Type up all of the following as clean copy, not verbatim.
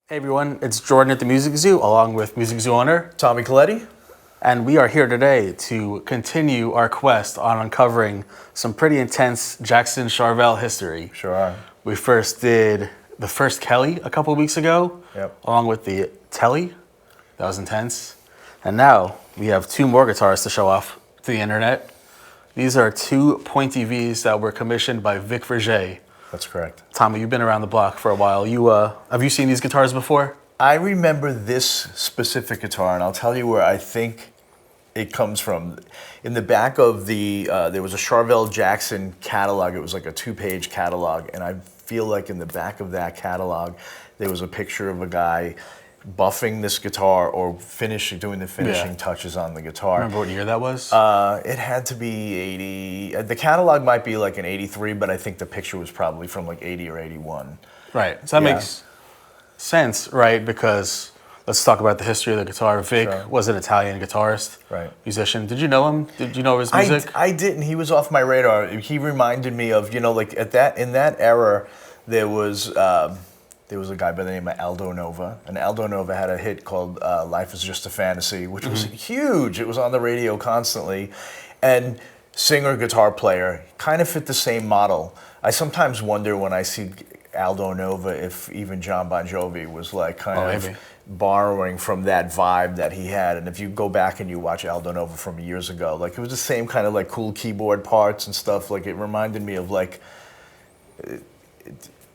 Hey everyone, it's Jordan at the Music Zoo, along with Music Zoo owner Tommy Coletti. And we are here today to continue our quest on uncovering some pretty intense Jackson Charvel history. Sure are. We first did the first Kelly a couple of weeks ago, along with the Telly. That was intense. And now we have two more guitars to show off to the internet. These are two Pointy Vs that were commissioned by Vic Vergat. That's correct. Tommy, you've been around the block for a while. Have you seen these guitars before? I remember this specific guitar, and I'll tell you where I think it comes from. In the back of there was a Charvel Jackson catalog. It was like a 2-page catalog, and I feel like in the back of that catalog, there was a picture of a guy buffing this guitar or doing the finishing touches on the guitar. Remember what year that was? It had to be 80. The catalog might be like an 83, but I think the picture was probably from like 80 or 81. Right. So that makes sense, right? Because let's talk about the history of the guitar. Vic was an Italian guitarist, musician. Did you know him? Did you know his music? I didn't. He was off my radar. He reminded me of, like in that era, there was a guy by the name of Aldo Nova, and Aldo Nova had a hit called Life is Just a Fantasy, which was huge. It was on the radio constantly. And singer, guitar player, kind of fit the same model. I sometimes wonder when I see Aldo Nova if even John Bon Jovi was like kind of borrowing from that vibe that he had. And if you go back and you watch Aldo Nova from years ago, like it was the same kind of like cool keyboard parts and stuff. Like it reminded me of like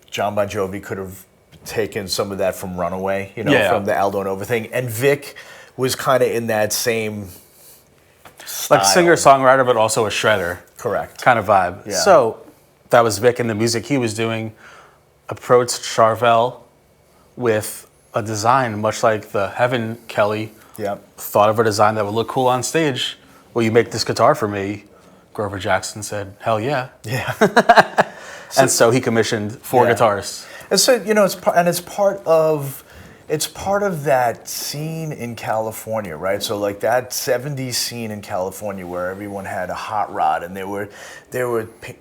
John Bon Jovi could have taken some of that from Runaway, from the Aldo Nova thing. And Vic was kind of in that same style. Like singer-songwriter, but also a shredder. Correct. Kind of vibe. Yeah. So that was Vic, and the music he was doing approached Charvel with a design much like the Heaven Kelly. Thought of a design that would look cool on stage. Will you make this guitar for me? Grover Jackson said, hell yeah. Yeah. And so he commissioned 4 guitars. And so it's part of that scene in California, right? So like that '70s scene in California where everyone had a hot rod, and there were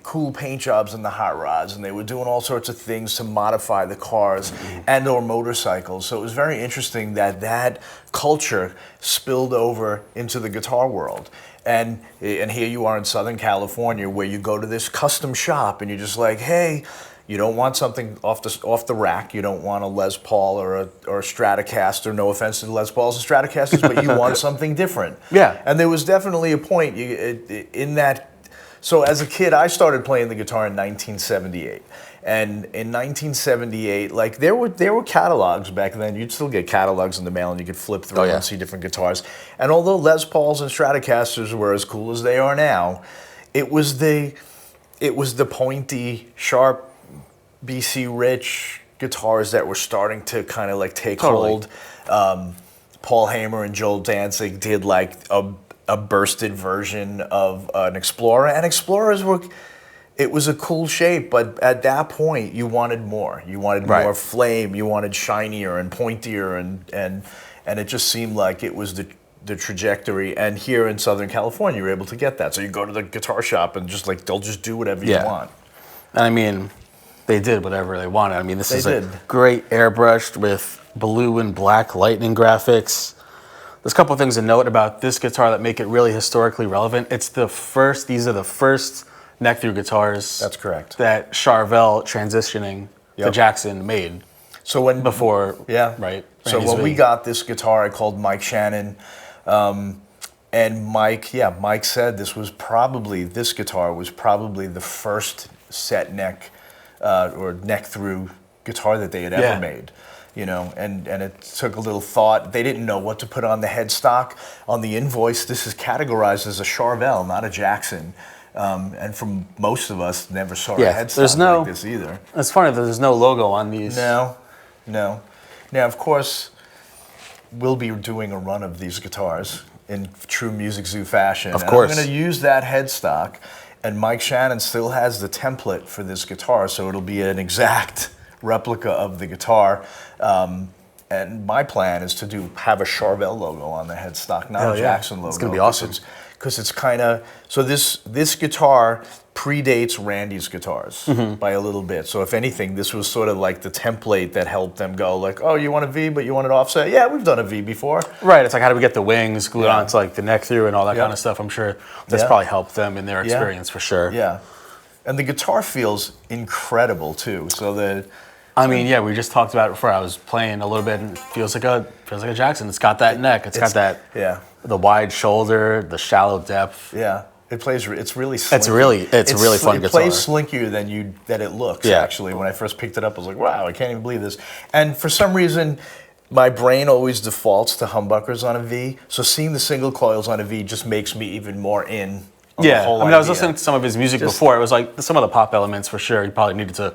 cool paint jobs in the hot rods, and they were doing all sorts of things to modify the cars and or motorcycles. So it was very interesting that culture spilled over into the guitar world. And here you are in Southern California where you go to this custom shop and you're just like, hey, you don't want something off the rack. You don't want a Les Paul or a Stratocaster. No offense to the Les Pauls and Stratocasters, but you want something different. Yeah. And there was definitely a point in that. So as a kid, I started playing the guitar in 1978. And in 1978, like there were catalogs back then. You'd still get catalogs in the mail, and you could flip through and see different guitars. And although Les Pauls and Stratocasters were as cool as they are now, it was the pointy, sharp, BC Rich guitars that were starting to kind of like take hold. Paul Hamer and Joel Danzig did like a bursted version of an Explorer, and Explorers were. It was a cool shape, but at that point, you wanted more. You wanted more flame. You wanted shinier and pointier, and it just seemed like it was the trajectory. And here in Southern California, you're able to get that. So you go to the guitar shop and just like they'll just do whatever you want. And I mean, they did whatever they wanted. I mean, this is a great airbrushed with blue and black lightning graphics. There's a couple of things to note about this guitar that make it really historically relevant. These are the first neck-through guitars. That's correct. That Charvel transitioning to Jackson made. So when we got this guitar, I called Mike Shannon, and Mike said this guitar was probably the first set neck or neck-through guitar that they had ever made. And it took a little thought. They didn't know what to put on the headstock. On the invoice, this is categorized as a Charvel, not a Jackson. And from most of us, never saw a headstock like this either. It's funny that there's no logo on these. No. Now, of course, we'll be doing a run of these guitars in true Music Zoo fashion. Of course. I'm going to use that headstock, and Mike Shannon still has the template for this guitar, so it'll be an exact replica of the guitar. And my plan is to have a Charvel logo on the headstock, not a Jackson logo. It's going to be awesome. because it's kind of, so this guitar predates Randy's guitars by a little bit. So if anything, this was sort of like the template that helped them go like, oh, you want a V, but you want it offset? Yeah, we've done a V before. Right. It's like, how do we get the wings glued onto like the neck through and all that kind of stuff? I'm sure that's probably helped them in their experience for sure. Yeah. And the guitar feels incredible too. So I mean, yeah, we just talked about it before. I was playing a little bit, and it feels like a Jackson. It's got that neck. It's got that the wide shoulder, the shallow depth. Yeah, it plays. It's really slinky. It's a really fun guitar. It plays slinkier than it looks. Yeah. Actually, when I first picked it up, I was like, wow, I can't even believe this. And for some reason, my brain always defaults to humbuckers on a V. So seeing the single coils on a V just makes me even more in. Yeah, I mean, I was listening to some of his music before. It was like some of the pop elements for sure. He probably needed to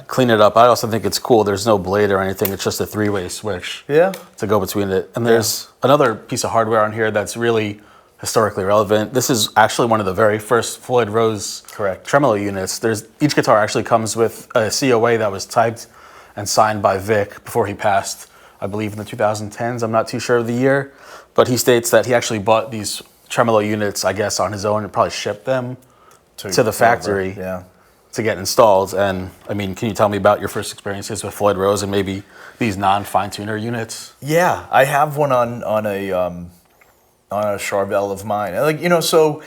clean it up. I also think it's cool. There's no blade or anything. It's just a three-way switch to go between it. And there's another piece of hardware on here that's really historically relevant. This is actually one of the very first Floyd Rose tremolo units. Each guitar actually comes with a COA that was typed and signed by Vic before he passed, I believe in the 2010s. I'm not too sure of the year. But he states that he actually bought these tremolo units, I guess, on his own and probably shipped them to the factory to get installed. And I mean, can you tell me about your first experiences with Floyd Rose and maybe these non-fine tuner units? Yeah, I have one on a Charvel of mine. Like, so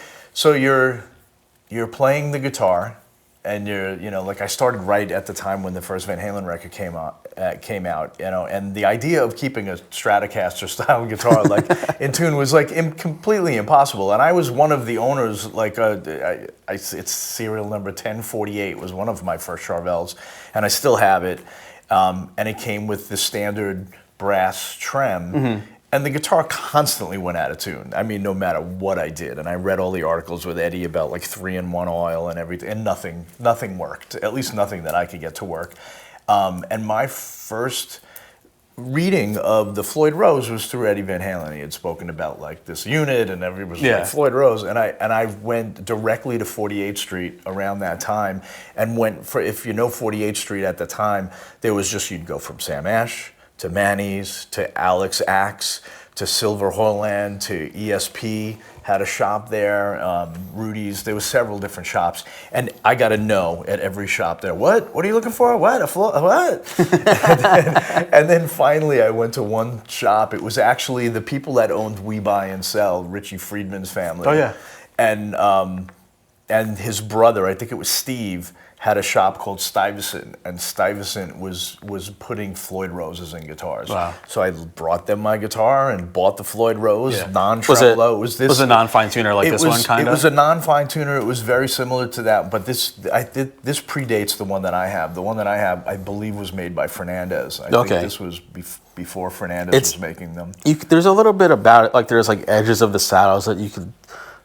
you're playing the guitar, and like I started right at the time when the first Van Halen record came out, and the idea of keeping a Stratocaster style guitar like in tune was like completely impossible. And I was one of the owners, like it's serial number 1048 was one of my first Charvels, and I still have it. And it came with the standard brass trem. And the guitar constantly went out of tune. I mean, no matter what I did. And I read all the articles with Eddie about like 3-in-1 oil and everything, and nothing worked. At least nothing that I could get to work. And my first reading of the Floyd Rose was through Eddie Van Halen. He had spoken about like this unit, and everybody was like Floyd Rose. And I went directly to 48th Street around that time, and went for, if you know 48th Street at the time, there was just, you'd go from Sam Ash to Manny's, to Alex Axe, to Silver Holland, to ESP, had a shop there, Rudy's, there was several different shops. And I got a no at every shop there. What are you looking for? What? What? and then finally I went to one shop. It was actually the people that owned We Buy and Sell, Richie Friedman's family. Oh yeah. And his brother, I think it was Steve, had a shop called Stuyvesant, and Stuyvesant was putting Floyd Roses in guitars. Wow. So I brought them my guitar and bought the Floyd Rose non-tremolo. Was it non-fine tuner like this one, kind of? It was a non-fine tuner. It was very similar to that, but this predates the one that I have. The one that I have, I believe, was made by Fernandez. I think this was before Fernandez was making them. There's a little bit about it, like there's like edges of the saddles that you could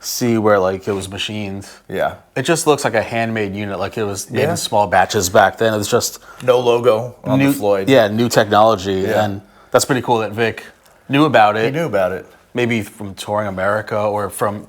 see where like it was machined. Yeah. It just looks like a handmade unit, like it was made in small batches back then. It was just no logo on the Floyd. Yeah, new technology, and that's pretty cool that Vic knew about it. He knew about it. Maybe from touring America or from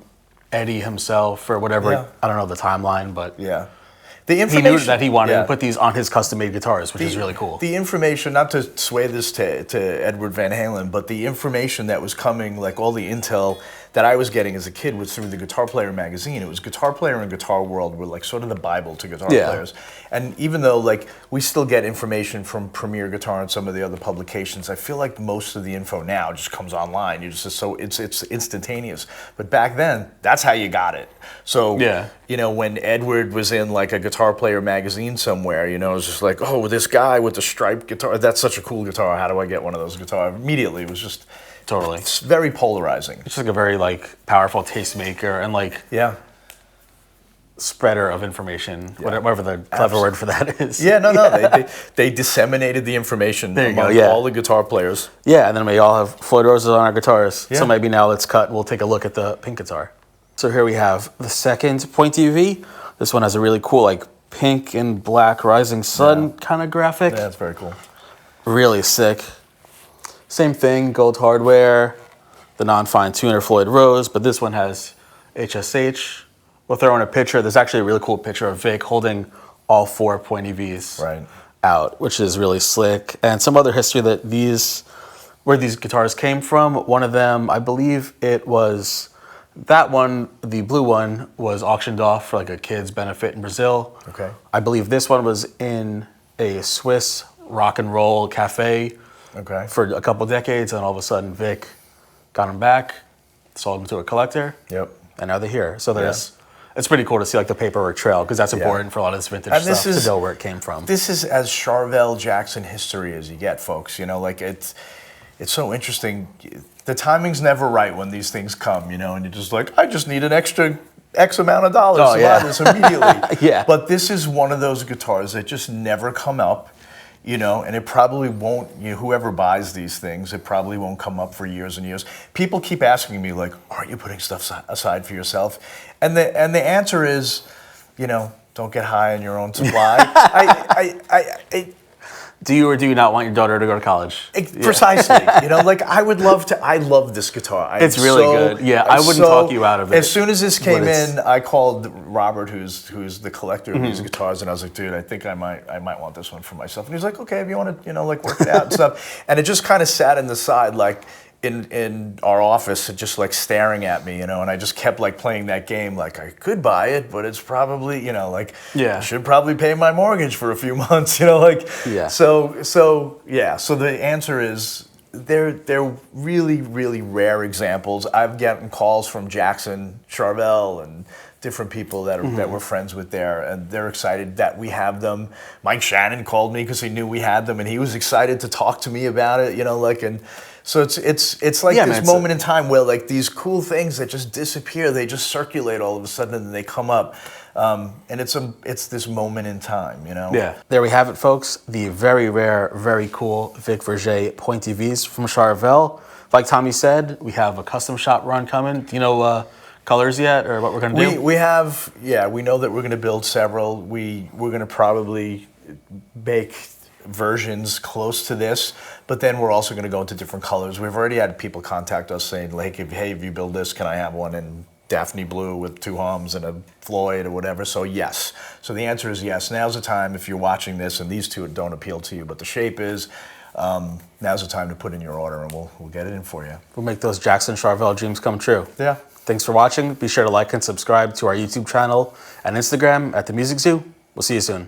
Eddie himself or whatever. Yeah. I don't know the timeline, but the information, he knew that he wanted to put these on his custom-made guitars, which is really cool. The information, not to sway this to Edward Van Halen, but the information that was coming, like all the intel that I was getting as a kid was through the Guitar Player magazine. It was Guitar Player and Guitar World were like sort of the Bible to guitar players. And even though like we still get information from Premier Guitar and some of the other publications, I feel like most of the info now just comes online. It's instantaneous. But back then, that's how you got it. So when Edward was in like a Guitar Player magazine somewhere, it was just like, oh, this guy with the striped guitar, that's such a cool guitar. How do I get one of those guitars? Immediately, it was just totally. It's very polarizing. It's like a very like powerful tastemaker and like spreader of information, whatever the clever word for that is. Yeah, no. They disseminated the information among all the guitar players. Yeah, and then we all have Floyd Roses on our guitars. Yeah. So maybe now let's cut and we'll take a look at the pink guitar. So here we have the second Pointy V. This one has a really cool like pink and black rising sun kind of graphic. Yeah, that's very cool. Really sick. Same thing, gold hardware, the non-fine tuner Floyd Rose, but this one has HSH. We'll throw in a picture. There's actually a really cool picture of Vic holding all 4 Pointy Vs out, which is really slick. And some other history where these guitars came from. One of them, I believe it was That one, the blue one, was auctioned off for like a kid's benefit in Brazil. Okay. I believe this one was in a Swiss rock and roll cafe for a couple decades, and all of a sudden Vic got them back, sold them to a collector, and now they're here. So it's pretty cool to see like the paperwork trail, because that's important for a lot of this vintage stuff to know where it came from. This is as Charvel Jackson history as you get, folks. You know, like it's so interesting. The timing's never right when these things come, you know, and you're just like, I just need an extra X amount of dollars to buy this immediately. But this is one of those guitars that just never come up, you know, and it probably won't, you know, whoever buys these things, it probably won't come up for years and years. People keep asking me, like, aren't you putting stuff aside for yourself? And the answer is, you know, don't get high on your own supply. Do you or do you not want your daughter to go to college? Precisely. You know, like I would love to. I love this guitar. It's really good. Yeah, I wouldn't talk you out of it. As soon as this came in, I called Robert, who's the collector of these guitars, and I was like, dude, I think I might want this one for myself. And he was like, okay, if you want to, you know, like work it out and stuff. And it just kind of sat in the side, like in our office, just like staring at me, you know. And I just kept like playing that game, like I could buy it, but it's probably, you know, like I should probably pay my mortgage for a few months, you know, like So the answer is they're really, really rare examples. I've gotten calls from Jackson, Charvel, and different people that we're friends with there, and they're excited that we have them. Mike Shannon called me because he knew we had them, and he was excited to talk to me about it, you know, like, and so it's like this moment in time where like these cool things that just disappear, they just circulate all of a sudden and they come up. And it's this moment in time, you know? Yeah. There we have it, folks. The very rare, very cool Vic Vergat Pointy V's from Charvel. Like Tommy said, we have a custom shop run coming. Do you know colors yet, or what we're going to do? We have, we know that we're going to build several. We're going to probably make versions close to this, but then we're also going to go into different colors. We've already had people contact us saying, like, hey, if you build this, can I have one in Daphne blue with 2 hums and a Floyd or whatever? So yes. So the answer is yes. Now's the time, if you're watching this and these two don't appeal to you, but the shape is, now's the time to put in your order, and we'll get it in for you. We'll make those Jackson Charvel dreams come true. Yeah. Thanks for watching. Be sure to like and subscribe to our YouTube channel and Instagram at The Music Zoo. We'll see you soon.